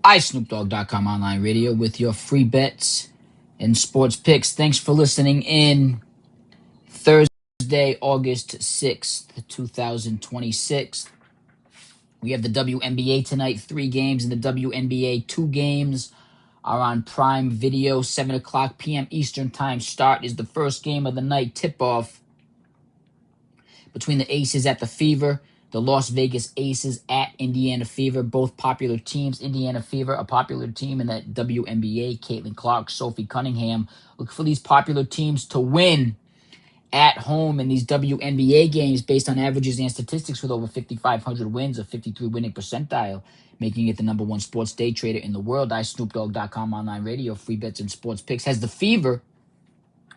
iSnoopDogg.com online radio with your free bets and sports picks. Thanks for listening in. Thursday, August 6th, 2026. We have the WNBA tonight, 3 games in the WNBA. 2 games are on Prime Video. 7 o'clock p.m. Eastern Time start is the first game of the night tip-off between the Aces at the Fever, the Las Vegas Aces at Indiana Fever, both popular teams. Indiana Fever, a popular team in that WNBA. Caitlin Clark, Sophie Cunningham. Look for these popular teams to win at home in these WNBA games based on averages and statistics with over 5,500 wins, a 53 winning percentile, making it the number 1 sports day trader in the world. iSnoopDogg.com online radio, free bets and sports picks, has the Fever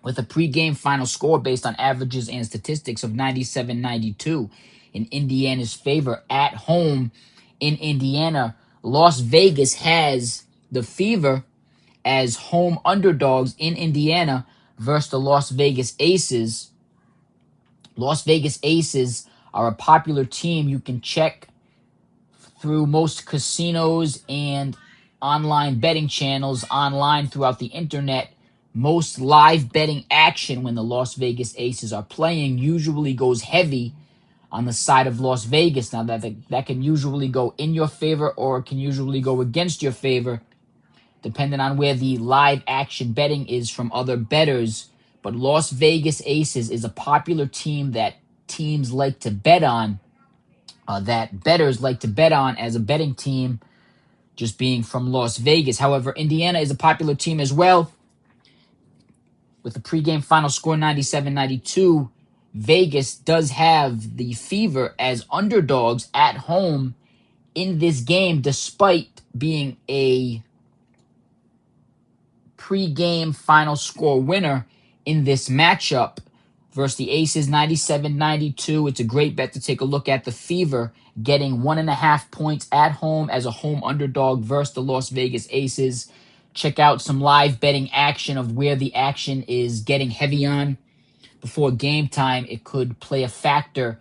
with a pregame final score based on averages and statistics of 97-92 in Indiana's favor at home in Indiana. Las Vegas has the Fever as home underdogs in Indiana versus the Las Vegas Aces. Las Vegas Aces are a popular team. You can check through most casinos and online betting channels online throughout the internet. Most live betting action when the Las Vegas Aces are playing usually goes heavy on the side of Las Vegas. Now, that can usually go in your favor or it can usually go against your favor, depending on where the live action betting is from other bettors. But Las Vegas Aces is a popular team that teams like to bet on, that bettors like to bet on as a betting team, just being from Las Vegas. However, Indiana is a popular team as well. With the pregame final score 97-92, Vegas does have the Fever as underdogs at home in this game, despite being a pregame final score winner in this matchup versus the Aces. 97-92. It's a great bet to take a look at. The Fever getting 1.5 points at home as a home underdog versus the Las Vegas Aces. Check out some live betting action of where the action is getting heavy on before game time. It could play a factor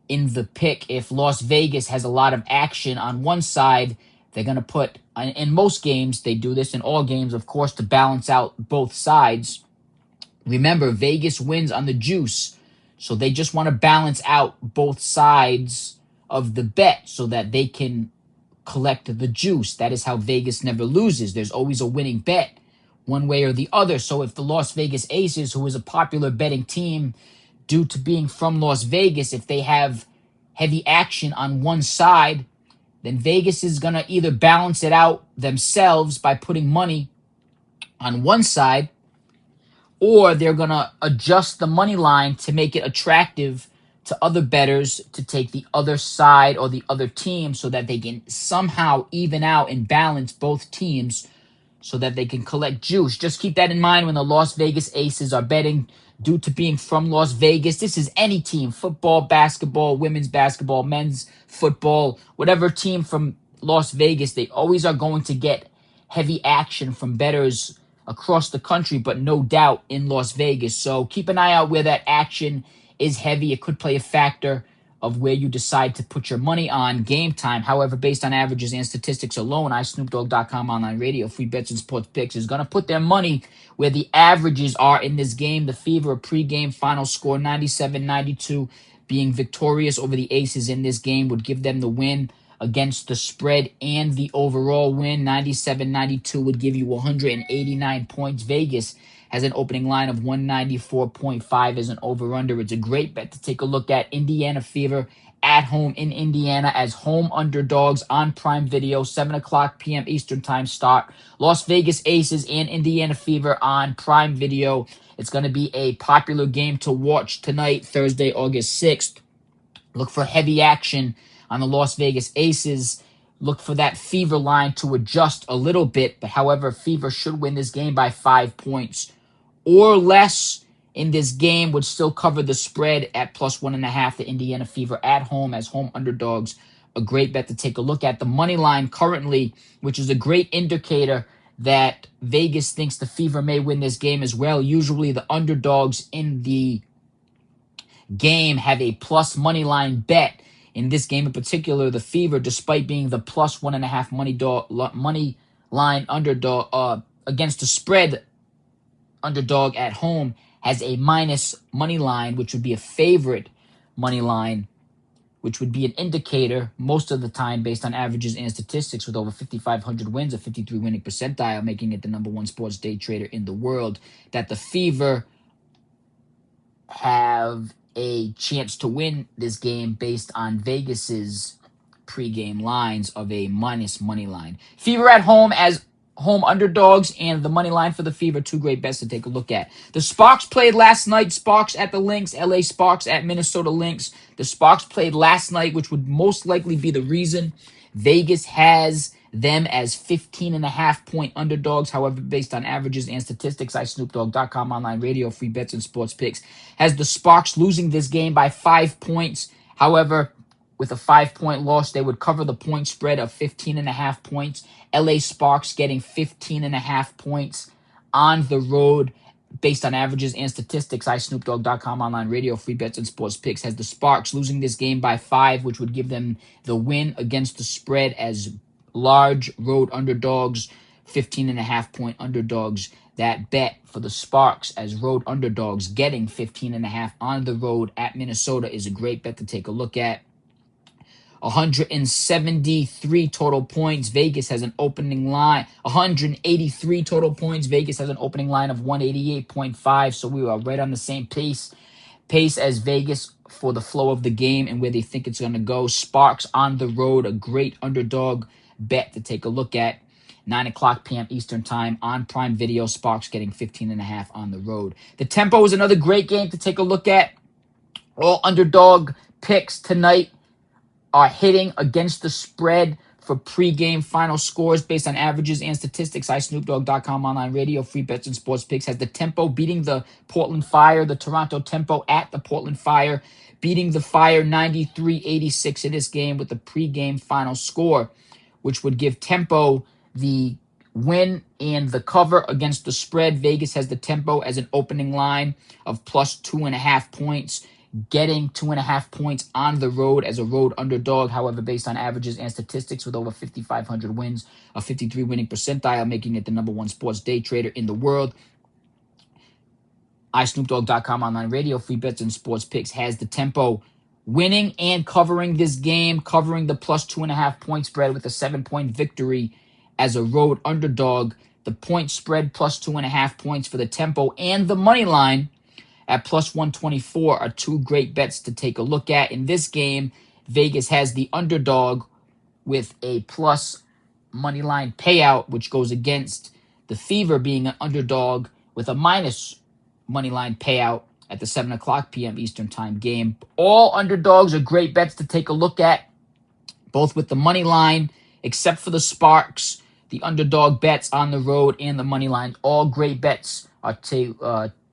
in the pick. If Las Vegas has a lot of action on one side, they're going to put, in most games, they do this in all games, of course, to balance out both sides. Remember, Vegas wins on the juice, so they just want to balance out both sides of the bet so that they can collect the juice. That is how Vegas never loses. There's always a winning bet one way or the other. So if the Las Vegas Aces, who is a popular betting team due to being from Las Vegas, if they have heavy action on one side, then Vegas is going to either balance it out themselves by putting money on one side, or they're going to adjust the money line to make it attractive to other bettors to take the other side or the other team so that they can somehow even out and balance both teams so that they can collect juice. Just keep that in mind when the Las Vegas Aces are betting due to being from Las Vegas. This is any team, football, basketball, women's basketball, men's football, whatever team from Las Vegas, they always are going to get heavy action from bettors across the country, but no doubt in Las Vegas. So keep an eye out where that action is heavy. It could play a factor of where you decide to put your money on game time. However, based on averages and statistics alone, iSnoopDogg.com online radio, free bets and sports picks, is going to put their money where the averages are in this game. The Fever, a pregame final score 97-92, being victorious over the Aces in this game would give them the win against the spread and the overall win. 97-92 would give you 189 points. Vegas has an opening line of 194.5 as an over-under. It's a great bet to take a look at. Indiana Fever at home in Indiana as home underdogs on Prime Video. 7 o'clock p.m. Eastern Time start. Las Vegas Aces and Indiana Fever on Prime Video. It's going to be a popular game to watch tonight, Thursday, August 6th. Look for heavy action on the Las Vegas Aces. Look for that Fever line to adjust a little bit. But however, Fever should win this game by 5 points or less in this game, would still cover the spread at plus 1.5. The Indiana Fever at home as home underdogs. A great bet to take a look at. The money line currently, which is a great indicator that Vegas thinks the Fever may win this game as well. Usually the underdogs in the game have a plus money line bet In this game in particular, the Fever, despite being the plus 1.5 money line underdog against the spread underdog at home, has a minus money line, which would be a favorite money line, which would be an indicator most of the time based on averages and statistics with over 5,500 wins, a 53 winning percentile, making it the number one sports day trader in the world, that the Fever have a chance to win this game based on Vegas's pregame lines of a minus money line. Fever at home as home underdogs, and the money line for the Fever, two great bets to take a look at. The Sparks played last night. Sparks at the Lynx, LA Sparks at Minnesota Lynx. The Sparks played last night, which would most likely be the reason Vegas has them as 15.5-point underdogs. However, based on averages and statistics, iSnoopDogg.com online radio, free bets and sports picks, has the Sparks losing this game by 5 points. However, with a 5-point loss, they would cover the point spread of 15.5 points. LA Sparks getting 15.5 points on the road based on averages and statistics. iSnoopDogg.com online radio, free bets and sports picks, has the Sparks losing this game by 5, which would give them the win against the spread as large road underdogs, 15.5-point underdogs. That bet for the Sparks as road underdogs getting 15.5 on the road at Minnesota is a great bet to take a look at. 173 total points. Vegas has an opening line. 183 total points. Vegas has an opening line of 188.5. So we are right on the same pace as Vegas for the flow of the game and where they think it's going to go. Sparks on the road, a great underdog bet to take a look at. 9 o'clock p.m. Eastern time on Prime Video. Sparks getting 15.5 on the road. The Tempo is another great game to take a look at. All underdog picks tonight are hitting against the spread for pregame final scores based on averages and statistics. iSnoopDogg.com online radio, free bets and sports picks, has the Tempo beating the Portland Fire, the Toronto Tempo at the Portland Fire, beating the Fire 93-86 in this game with the pregame final score, which would give Tempo the win and the cover against the spread. Vegas has the Tempo as an opening line of plus 2.5 points, getting 2.5 points on the road as a road underdog. However, based on averages and statistics with over 5,500 wins, a 53 winning percentile, making it the number one sports day trader in the world. iSnoopDogg.com online radio, free bets and sports picks, has the Tempo winning and covering this game, covering the plus 2.5 point spread with a 7-point victory as a road underdog. The point spread plus 2.5 points for the Tempo and the money line at plus 124 are two great bets to take a look at. In this game, Vegas has the underdog with a plus money line payout, which goes against the Fever being an underdog with a minus money line payout at the 7 o'clock p.m. Eastern time game. All underdogs are great bets to take a look at, both with the money line, except for the Sparks, the underdog bets on the road, and the money line. All great bets are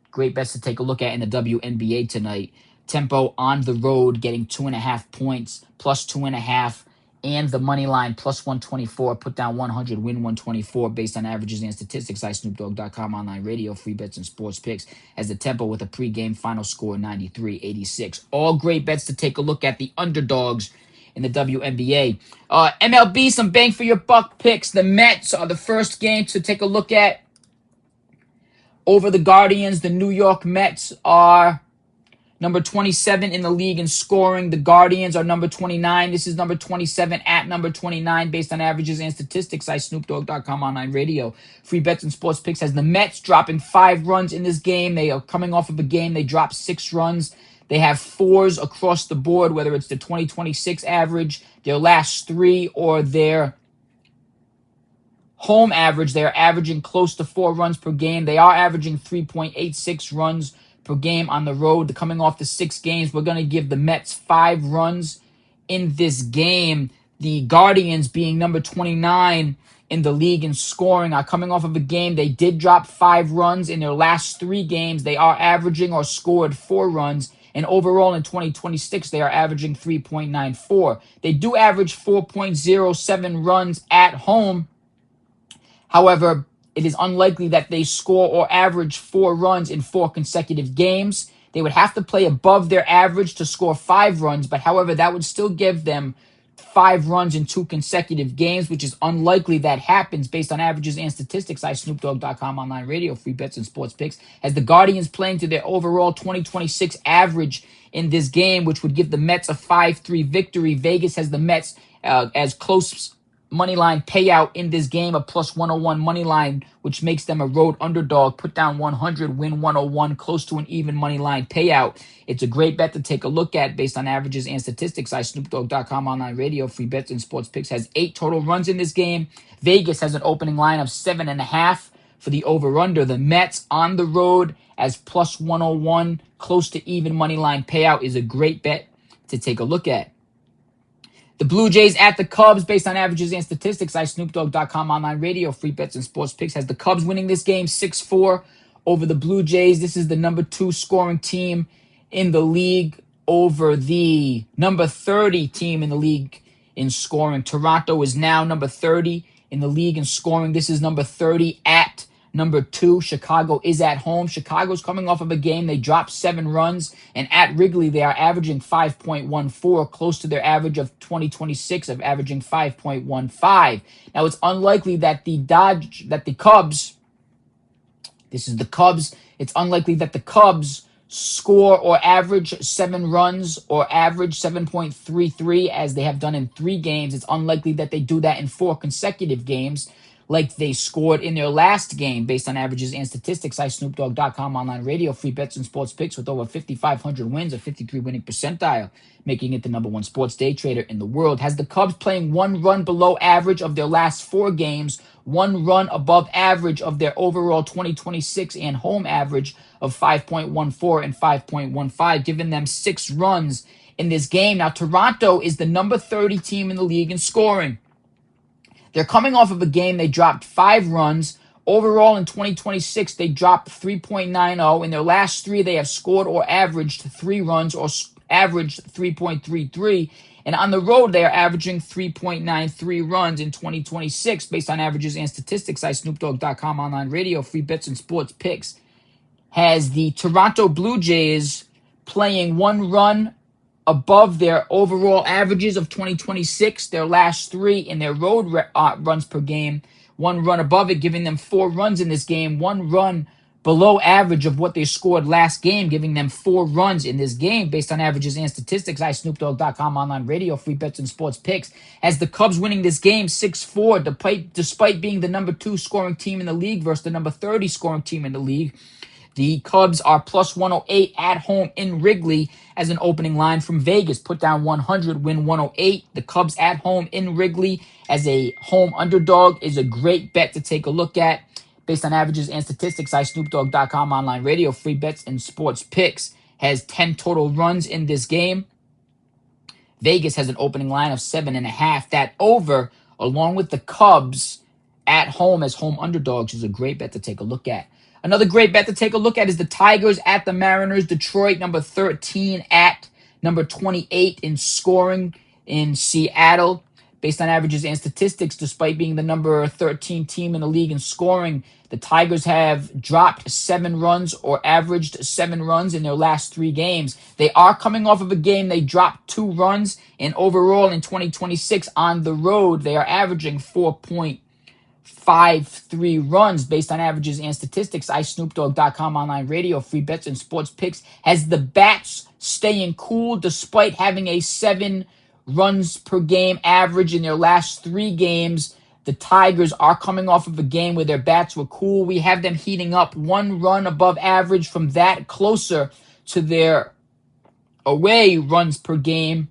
great bets to take a look at in the WNBA tonight. Tempo on the road getting 2.5 points, plus 2.5, and the money line plus 124. Put down 100, win 124 based on averages and statistics. iSnoopDogg.com online radio, free bets and sports picks, as the Tempo with a pregame final score 93-86. All great bets to take a look at, the underdogs in the WNBA. MLB, some bang for your buck picks. The Mets are the first game to take a look at over the Guardians. The New York Mets are number 27 in the league in scoring. The Guardians are number 29. This is number 27 at number 29 based on averages and statistics. iSnoopDogg.com online radio, free bets and sports picks, has the Mets dropping 5 runs in this game. They are coming off of a game they dropped 6 runs. They have 4s across the board, whether it's the 2026 average, their last 3, or their home average. They are averaging close to 4 runs per game. They are averaging 3.86 runs per game on the road. Coming off the 6 games, we're going to give the Mets 5 runs in this game. The Guardians, being number 29 in the league in scoring, are coming off of a game they did drop 5 runs. In their last 3 games, they are averaging or scored 4 runs. And overall in 2026, they are averaging 3.94. They do average 4.07 runs at home. However, it is unlikely that they score or average 4 runs in 4 consecutive games. They would have to play above their average to score 5 runs, but however, that would still give them 5 runs in 2 consecutive games, which is unlikely that happens based on averages and statistics. iSnoopDogg.com online radio, free bets and sports picks. As the Guardians playing to their overall 2026 average in this game, which would give the Mets a 5-3 victory. Vegas has the Mets as close money line payout in this game, a plus 101 money line, which makes them a road underdog. Put down 100, win 101, close to an even money line payout. It's a great bet to take a look at based on averages and statistics. iSnoopDogg.com online radio, free bets and sports picks has 8 total runs in this game. Vegas has an opening line of 7.5 for the over-under. The Mets on the road as plus 101, close to even money line payout is a great bet to take a look at. The Blue Jays at the Cubs, based on averages and statistics. iSnoopDogg.com online radio, free bets and sports picks has the Cubs winning this game 6-4 over the Blue Jays. This is the number 2 scoring team in the league over the number 30 team in the league in scoring. Toronto is now number 30 in the league in scoring. This is number 30 at number 2. Chicago is at home. Chicago's coming off of a game. They dropped 7 runs, and at Wrigley, they are averaging 5.14, close to their average of 2026 of averaging 5.15. Now, it's unlikely that the Cubs, this is the Cubs, it's unlikely that the Cubs score or average 7 runs or average 7.33 as they have done in 3 games. It's unlikely that they do that in 4 consecutive games like they scored in their last game based on averages and statistics. iSnoopDogg.com online radio, free bets and sports picks with over 5,500 wins, a 53 winning percentile, making it the number 1 sports day trader in the world. Has the Cubs playing 1 run below average of their last 4 games, 1 run above average of their overall 2026 and home average of 5.14 and 5.15, giving them 6 runs in this game. Now, Toronto is the number 30 team in the league in scoring. They're coming off of a game they dropped 5 runs. Overall, in 2026, they dropped 3.90. In their last 3, they have scored or averaged 3 runs or averaged 3.33. And on the road, they are averaging 3.93 runs in 2026 based on averages and statistics. iSnoopDogg.com online radio, free bets and sports picks has the Toronto Blue Jays playing 1 run above their overall averages of 2026, their last 3 in their road runs per game, 1 run above it, giving them 4 runs in this game, 1 run below average of what they scored last game, giving them 4 runs in this game based on averages and statistics. iSnoopDogg.com online radio, free bets and sports picks as the Cubs winning this game 6-4, despite being the number 2 scoring team in the league versus the number 30 scoring team in the league. The Cubs are plus 108 at home in Wrigley as an opening line from Vegas. Put down 100, win 108. The Cubs at home in Wrigley as a home underdog is a great bet to take a look at. Based on averages and statistics, iSnoopDogg.com online radio, free bets and sports picks has 10 total runs in this game. Vegas has an opening line of 7.5. That over, along with the Cubs at home as home underdogs, is a great bet to take a look at. Another great bet to take a look at is the Tigers at the Mariners. Detroit, number 13 at number 28 in scoring in Seattle. Based on averages and statistics, despite being the number 13 team in the league in scoring, the Tigers have dropped 7 runs or averaged 7 runs in their last 3 games. They are coming off of a game they dropped 2 runs, and overall in 2026 on the road, they are averaging 4.53 runs based on averages and statistics. iSnoopDogg.com online radio, free bets and sports picks has the Bats staying cool despite having a 7 runs per game average in their last 3 games. The Tigers are coming off of a game where their bats were cool. We have them heating up 1 run above average, from that closer to their away runs per game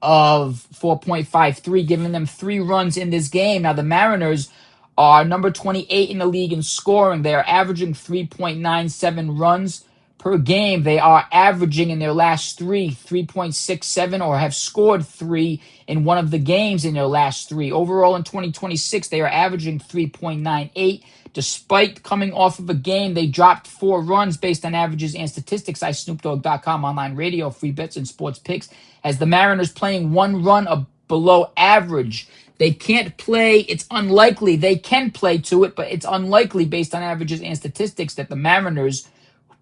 of 4.53, giving them 3 runs in this game. Now, the Mariners are number 28 in the league in scoring. They are averaging 3.97 runs per game. They are averaging in their last 3.67, or have scored 3 in one of the games in their last 3. Overall in 2026, they are averaging 3.98. Despite coming off of a game, they dropped 4 runs based on averages and statistics. iSnoopDogg.com online radio, free bets and sports picks as the Mariners playing 1 run below average. They can't play. It's unlikely. They can play to it, but it's unlikely based on averages and statistics that the Mariners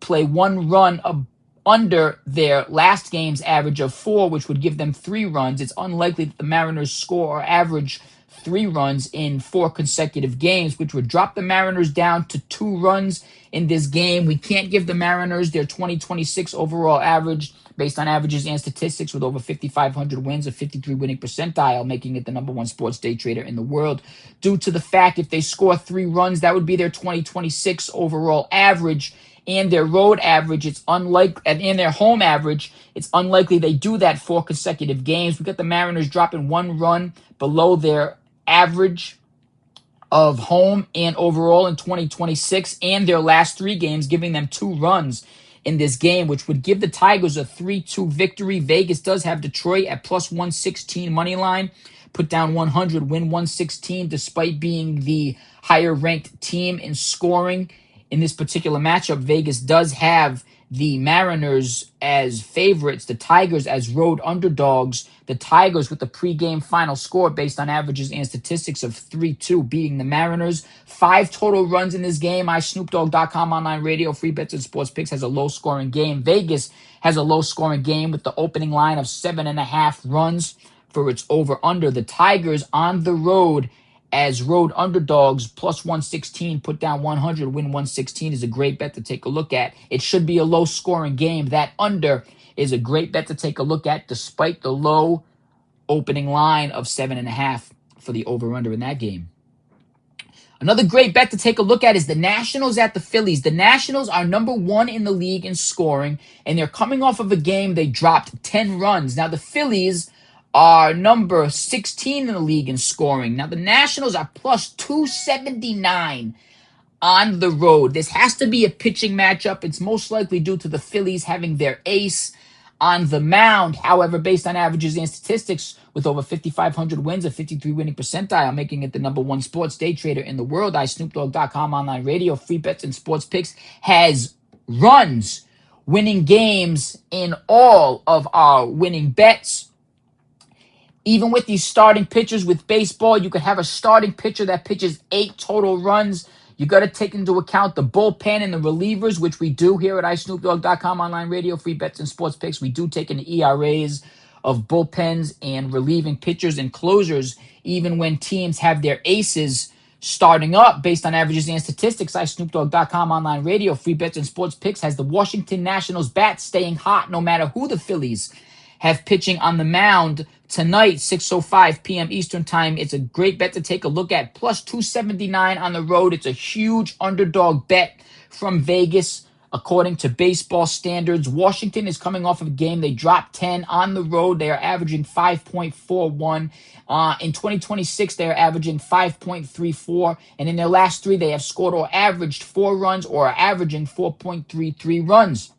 play 1 run under their last game's average of 4, which would give them 3 runs. It's unlikely that the Mariners score or average 3 runs in 4 consecutive games, which would drop the Mariners down to 2 runs in this game. We can't give the Mariners their 2026 overall average based on averages and statistics with over 5,500 wins, a 53 winning percentile, making it the #1 sports day trader in the world. Due to the fact if they score 3 runs, that would be their 2026 overall average. And their road average, it's unlikely, and in their home average, it's unlikely they do that 4 consecutive games. We got the Mariners dropping 1 run below their average of home and overall in 2026, and their last 3 games, giving them 2 runs in this game, which would give the Tigers a 3-2 victory. Vegas does have Detroit at plus 116 money line. Put down 100, win 116, despite being the higher ranked team in scoring. In this particular matchup, Vegas does have the Mariners as favorites, the Tigers as road underdogs. The Tigers with the pregame final score based on averages and statistics of 3-2, beating the Mariners. 5 total runs in this game. iSnoopDogg.com online radio, free bets and sports picks has a low-scoring game. Vegas has a low-scoring game with the opening line of 7.5 runs for its over-under. The Tigers on the road as road underdogs, plus 116, put down 100, win 116 is a great bet to take a look at. It should be a low-scoring game. That under is a great bet to take a look at, despite the low opening line of 7.5 for the over-under in that game. Another great bet to take a look at is the Nationals at the Phillies. The Nationals are #1 in the league in scoring, and they're coming off of a game they dropped 10 runs. Now, the Phillies are number 16 in the league in scoring. Now, the Nationals are plus 279 on the road. This has to be a pitching matchup. It's most likely due to the Phillies having their ace on the mound. However, based on averages and statistics, with over 5,500 wins, a 53 winning percentile, making it the #1 sports day trader in the world. iSnoopDogg.com online radio, free bets and sports picks has runs winning games in all of our winning bets. Even with these starting pitchers with baseball, you could have a starting pitcher that pitches 8 total runs. You got to take into account the bullpen and the relievers, which we do here at iSnoopDogg.com online radio, free bets and sports picks. We do take into ERAs of bullpens and relieving pitchers and closers, even when teams have their aces starting up based on averages and statistics. iSnoopDogg.com online radio, free bets and sports picks has the Washington Nationals bats staying hot no matter who the Phillies have pitching on the mound tonight, 6:05 p.m. Eastern time. It's a great bet to take a look at. Plus 279 on the road. It's a huge underdog bet from Vegas. According to baseball standards, Washington is coming off of a game they dropped 10 on the road. They are averaging 5.41. In 2026, they are averaging 5.34. And in their last 3, they have scored or averaged 4 runs or are averaging 4.33 runs.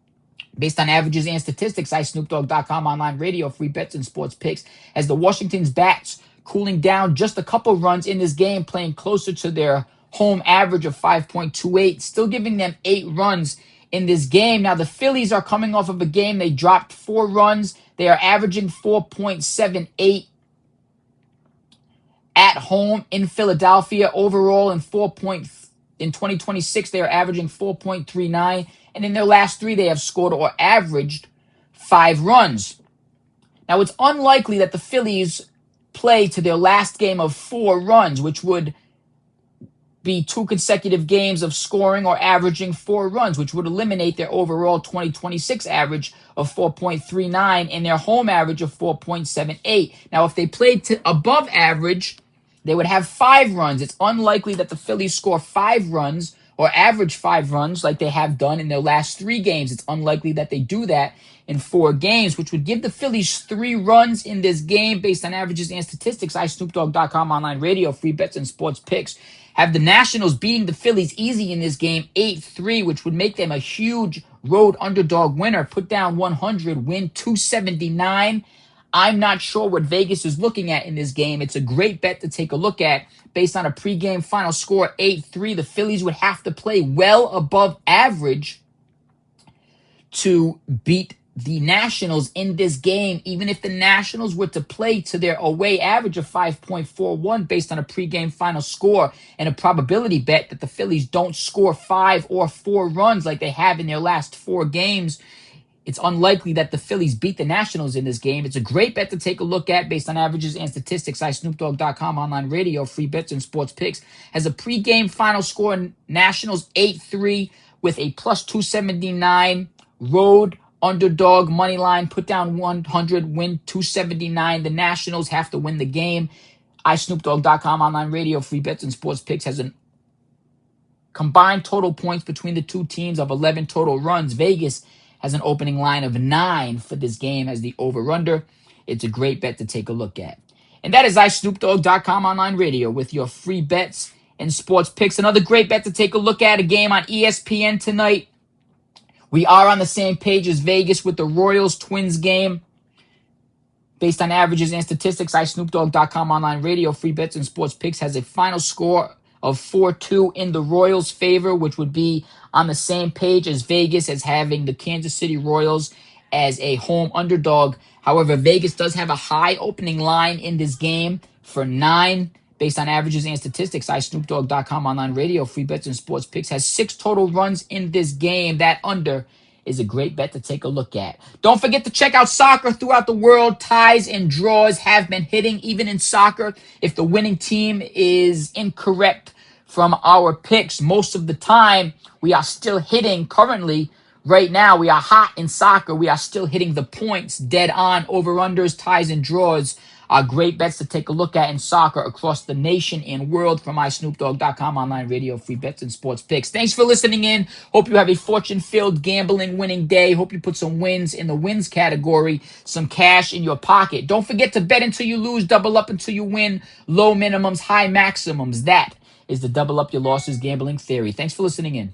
Based on averages and statistics, iSnoopDogg.com online radio, free bets and sports picks, as the Washington's bats cooling down just a couple runs in this game, playing closer to their home average of 5.28, still giving them 8 runs in this game. Now, the Phillies are coming off of a game they dropped 4 runs. They are averaging 4.78 at home in Philadelphia. Overall, in 2026, they are averaging 4.39. And in their last 3, they have scored or averaged 5 runs. Now, it's unlikely that the Phillies play to their last game of 4 runs, which would be 2 consecutive games of scoring or averaging 4 runs, which would eliminate their overall 2026 average of 4.39 and their home average of 4.78. Now, if they played to above average, they would have 5 runs. It's unlikely that the Phillies score 5 runs or average 5 runs like they have done in their last 3 games. It's unlikely that they do that in 4 games, which would give the Phillies 3 runs in this game based on averages and statistics. iSnoopDogg.com online radio, free bets and sports picks have the Nationals beating the Phillies easy in this game, 8-3, which would make them a huge road underdog winner. Put down 100, win 279. I'm not sure what Vegas is looking at in this game. It's a great bet to take a look at. Based on a pregame final score, 8-3, the Phillies would have to play well above average to beat the Nationals in this game, even if the Nationals were to play to their away average of 5.41 based on a pregame final score and a probability bet that the Phillies don't score 5 or 4 runs like they have in their last 4 games, it's unlikely that the Phillies beat the Nationals in this game. It's a great bet to take a look at based on averages and statistics. iSnoopDogg.com online radio, free bets and sports picks. Has a pregame final score, Nationals 8-3 with a plus 279 road underdog money line. Put down 100, win 279. The Nationals have to win the game. iSnoopDogg.com online radio, free bets and sports picks has a combined total points between the two teams of 11 total runs. Vegas has an opening line of 9 for this game as the over-under. It's a great bet to take a look at. And that is iSnoopDogg.com online radio with your free bets and sports picks. Another great bet to take a look at, a game on ESPN tonight. We are on the same page as Vegas with the Royals-Twins game. Based on averages and statistics, iSnoopDogg.com online radio, free bets and sports picks has a final score of 4-2 in the Royals' favor, which would be on the same page as Vegas as having the Kansas City Royals as a home underdog. However, Vegas does have a high opening line in this game for 9. Based on averages and statistics, iSnoopDogg.com online radio, free bets and sports picks has 6 total runs in this game. That under is a great bet to take a look at. Don't forget to check out soccer throughout the world. Ties and draws have been hitting even in soccer. If the winning team is incorrect from our picks, most of the time we are still hitting currently. Right now, we are hot in soccer. We are still hitting the points dead on. Over-unders, ties, and draws are great bets to take a look at in soccer across the nation and world from iSnoopDogg.com online radio, free bets and sports picks. Thanks for listening in. Hope you have a fortune-filled gambling winning day. Hope you put some wins in the wins category, some cash in your pocket. Don't forget to bet until you lose, double up until you win, low minimums, high maximums. That is the double up your losses gambling theory. Thanks for listening in.